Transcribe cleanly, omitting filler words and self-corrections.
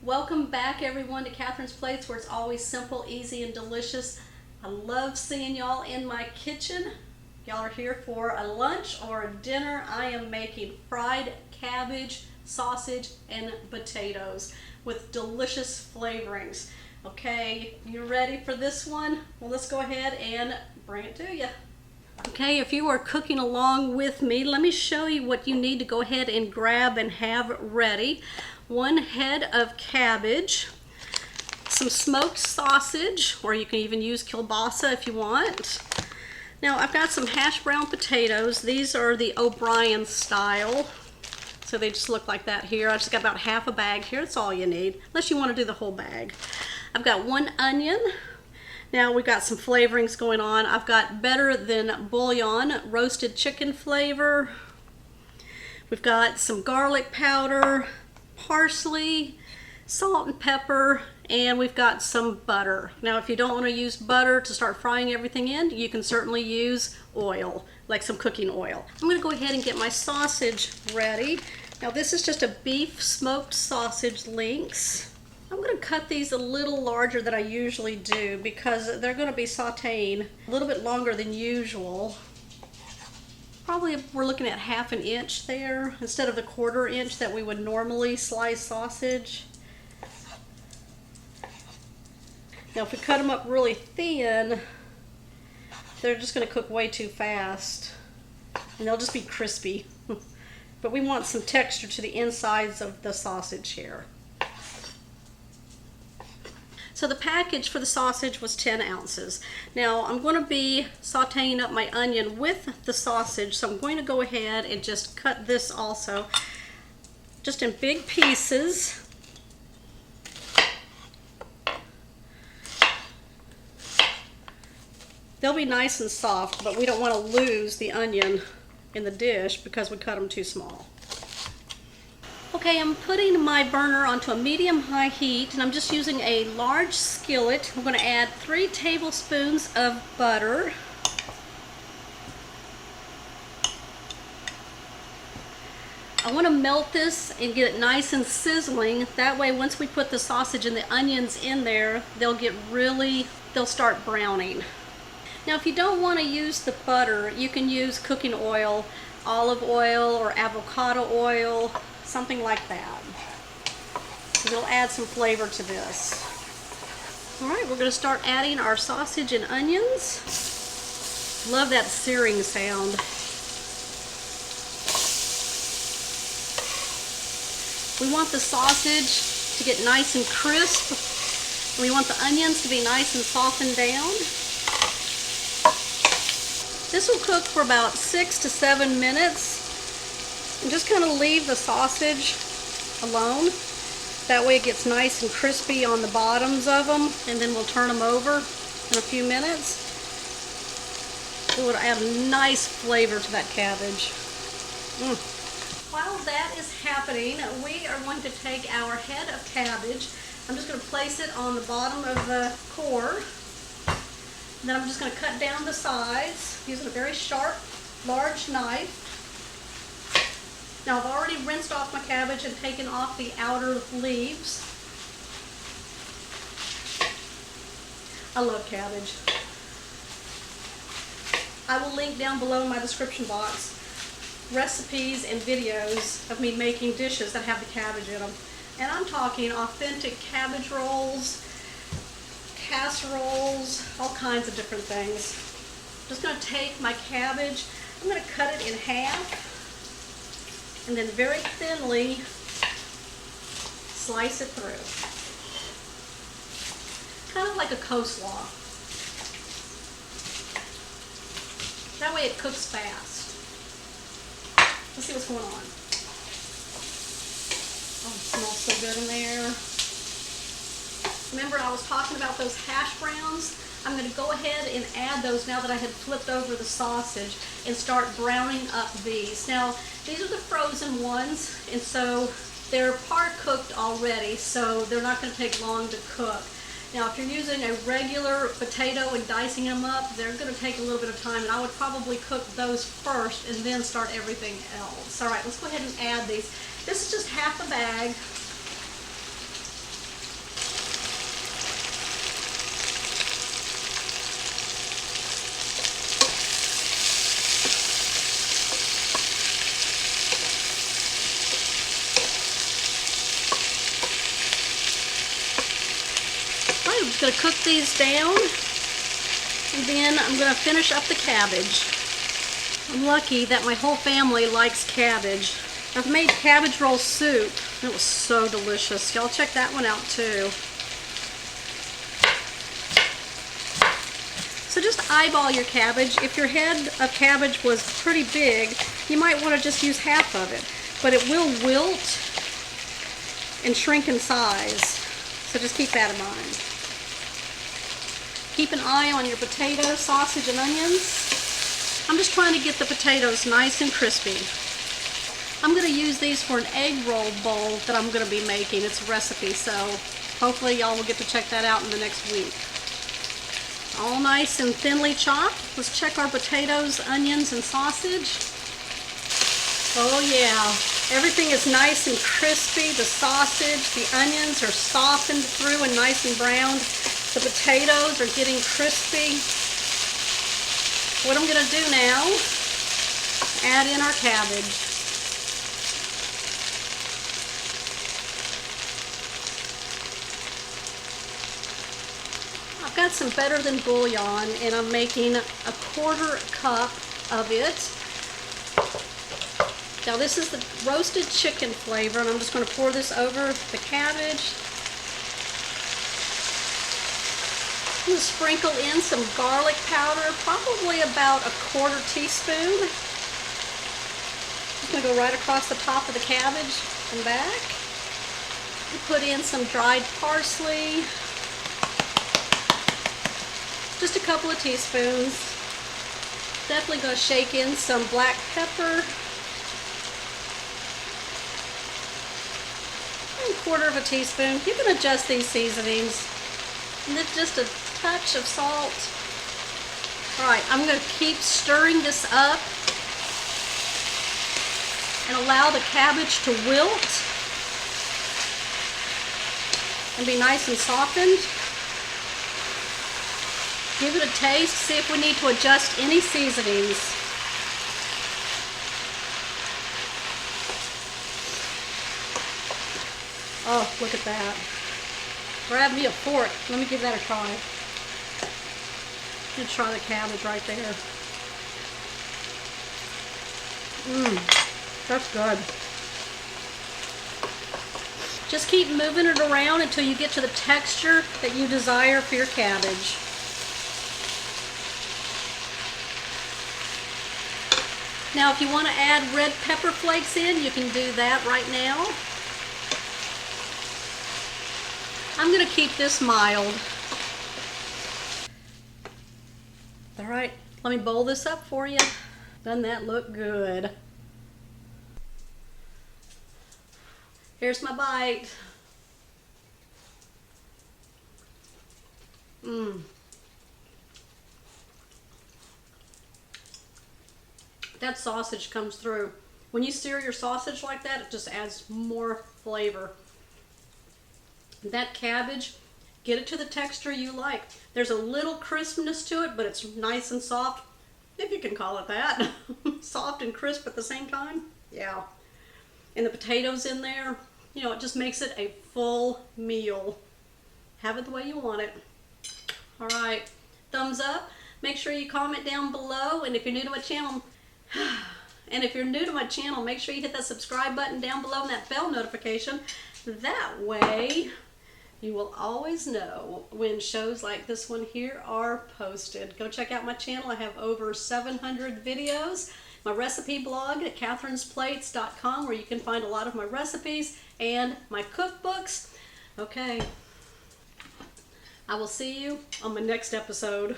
Welcome back everyone to Catherine's Plates, where it's always simple, easy, and delicious. I love seeing y'all in my kitchen. Y'all are here for a lunch or a dinner. I am making fried cabbage, sausage, and potatoes with delicious flavorings. Okay, you ready for this one? Well, let's go ahead and bring it to you. Okay, if you are cooking along with me, let me show you what you need to go ahead and grab and have ready. 1 head of cabbage, some smoked sausage, or you can even use kielbasa if you want. Now I've got some hash brown potatoes. These are the O'Brien style, so they just look like that here. I just got about half a bag here. That's all you need, unless you want to do the whole bag. I've got 1 onion. Now we've got some flavorings going on. I've got better than bouillon roasted chicken flavor. We've got some garlic powder, parsley, salt and pepper, and we've got some butter. Now if you don't want to use butter to start frying everything in, you can certainly use oil, like some cooking oil. I'm going to go ahead and get my sausage ready. Now this is just a beef smoked sausage links. I'm going to cut these a little larger than I usually do because they're going to be sauteing a little bit longer than usual. Probably we're looking at 1/2 inch there instead of the 1/4 inch that we would normally slice sausage. Now if we cut them up really thin, they're just going to cook way too fast and they'll just be crispy. But we want some texture to the insides of the sausage here. So the package for the sausage was 10 ounces. Now I'm going to be sauteing up my onion with the sausage, so I'm going to go ahead and just cut this also just in big pieces. They'll be nice and soft, but we don't want to lose the onion in the dish because we cut them too small. Okay, I'm putting my burner onto a medium-high heat, and I'm just using a large skillet. I'm going to add 3 tablespoons of butter. I want to melt this and get it nice and sizzling. That way, once we put the sausage and the onions in there, they'll start browning. Now, if you don't want to use the butter, you can use cooking oil, olive oil, or avocado oil, something like that. It'll add some flavor to this. All right, we're going to start adding our sausage and onions. Love that searing sound. We want the sausage to get nice and crisp. We want the onions to be nice and softened down. This will cook for about 6 to 7 minutes. And just kind of leave the sausage alone. That way it gets nice and crispy on the bottoms of them, and then we'll turn them over in a few minutes. It would add a nice flavor to that cabbage. While that is happening, we are going to take our head of cabbage. I'm just going to place it on the bottom of the core. Then I'm just going to cut down the sides using a very sharp, large knife. Now I've already rinsed off my cabbage and taken off the outer leaves. I love cabbage. I will link down below in my description box recipes and videos of me making dishes that have the cabbage in them. And I'm talking authentic cabbage rolls, casseroles, all kinds of different things. I'm just going to take my cabbage, I'm going to cut it in half, and then very thinly slice it through. Kind of like a coleslaw. That way it cooks fast. Let's see what's going on. Oh, it smells so good in there. Remember I was talking about those hash browns? I'm going to go ahead and add those now that I had flipped over the sausage and start browning up these. Now, these are the frozen ones, and so they're part cooked already, so they're not going to take long to cook. Now, if you're using a regular potato and dicing them up, they're going to take a little bit of time, and I would probably cook those first and then start everything else. All right, let's go ahead and add these. This is just half a bag. going to cook these down, and then I'm going to finish up the cabbage. I'm lucky that my whole family likes cabbage. I've made cabbage roll soup. It was so delicious. Y'all check that one out too. So just eyeball your cabbage. If your head of cabbage was pretty big, you might want to just use half of it. But it will wilt and shrink in size. So just keep that in mind. Keep an eye on your potatoes, sausage, and onions. I'm just trying to get the potatoes nice and crispy. I'm going to use these for an egg roll bowl that I'm going to be making. It's a recipe, so hopefully y'all will get to check that out in the next week. All nice and thinly chopped. Let's check our potatoes, onions, and sausage. Oh yeah, everything is nice and crispy. The sausage, the onions are softened through and nice and browned. The potatoes are getting crispy. What I'm going to do now, add in our cabbage. I've got some Better Than bouillon, and I'm making a 1/4 cup of it. Now this is the roasted chicken flavor, and I'm just going to pour this over the cabbage. I'm going to sprinkle in some garlic powder, probably about a 1/4 teaspoon. I'm going to go right across the top of the cabbage and back. Put in some dried parsley. Just a couple of teaspoons. Definitely going to shake in some black pepper. And 1/4 teaspoon. You can adjust these seasonings. And then just a touch of salt. Alright, I'm going to keep stirring this up and allow the cabbage to wilt and be nice and softened. Give it a taste, see if we need to adjust any seasonings. Oh, look at that. Grab me a fork. Let me give that a try. I'm going to try the cabbage right there. That's good. Just keep moving it around until you get to the texture that you desire for your cabbage. Now, if you want to add red pepper flakes in, you can do that right now. I'm going to keep this mild. All right, let me bowl this up for you. Doesn't that look good? Here's my bite. That sausage comes through. When you sear your sausage like that, it just adds more flavor. That cabbage, get it to the texture you like. There's a little crispness to it, but it's nice and soft, if you can call it that. Soft and crisp at the same time. Yeah. And the potatoes in there, you know, it just makes it a full meal. Have it the way you want it. All right, thumbs up. Make sure you comment down below, and if you're new to my channel, make sure you hit that subscribe button down below and that bell notification. That way, you will always know when shows like this one here are posted. Go check out my channel. I have over 700 videos. My recipe blog at catherinesplates.com, where you can find a lot of my recipes and my cookbooks. Okay, I will see you on my next episode.